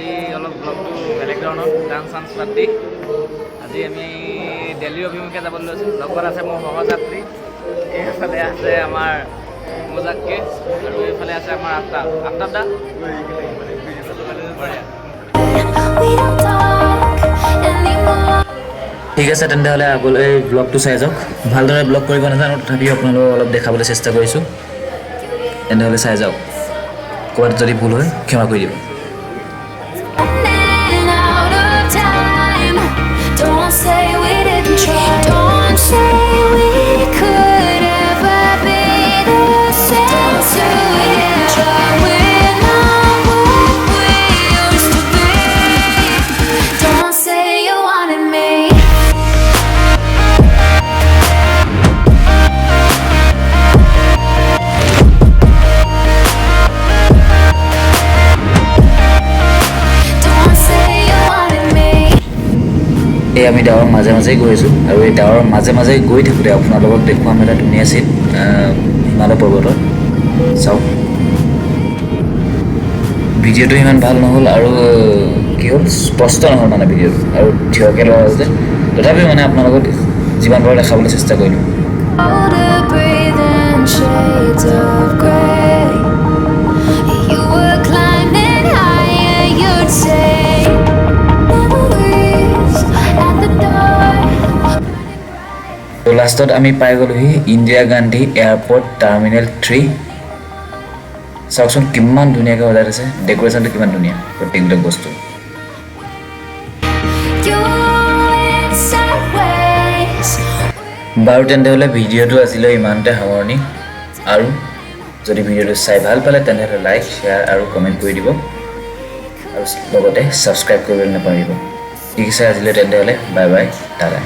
আজি অলপ ব্লগটো বেলেগ ধৰণৰ গান চান পাতি আজি আমি দিল্লী অভিমুখে যাবলৈ লৈছোঁ। লগত আছে মোৰ সহযাত্ৰী, এইফালে আছে আমাৰ মোজাক্কে আৰু এইফালে আছে আমাৰ আফতাব দা। ঠিক আছে, তেন্তে আগলৈ ব্লগটো চাই যাওক। ভালদৰে ব্লগ কৰিব নাজানো, তথাপিও আপোনালোকক অলপ দেখাবলৈ চেষ্টা কৰিছোঁ। তেন্তে চাই যাওক। ক'ৰবাত যদি ভুল হয় ক্ষমা কৰি দিব। আমি ডাৱৰৰ মাজে মাজেই গৈ আছোঁ আৰু এই ডাৱৰৰ মাজে মাজে গৈ থাকোঁতে আপোনালোকক দেখুৱাম এটা ধুনীয়া চিন হিমালয় পৰ্বতৰ। চাওক, ভিডিঅ'টো ইমান ভাল নহ'ল আৰু কি হ'ল, স্পষ্ট নহ'ল মানে ভিডিঅ'টো, আৰু থিয়কৈ লোৱা হ'ল যে, তথাপিও মানে আপোনালোকক যিমান পাৰোঁ দেখাবলৈ চেষ্টা কৰিলোঁ। তো লাষ্টত আমি পাই গ'লোহি ইন্দিৰা গান্ধী এয়াৰপৰ্ট টাৰ্মিনেল 3। চাওকচোন কিমান ধুনীয়াকৈ সজাই থৈছে, ডেক'ৰেশ্যনটো কিমান ধুনীয়া প্ৰত্যেকবিলাক বস্তু। বাৰু তেন্তে ভিডিঅ'টো আজিলৈ ইমানতে সামৰণি। আৰু যদি ভিডিঅ'টো চাই ভাল পালে তেনেহ'লে লাইক, শ্বেয়াৰ আৰু কমেণ্ট কৰি দিব, আৰু লগতে ছাবস্ক্ৰাইব কৰিবলৈ নাপাহৰিব। ঠিক আছে, আজিলৈ তেন্তে বাই বাই, টাটা।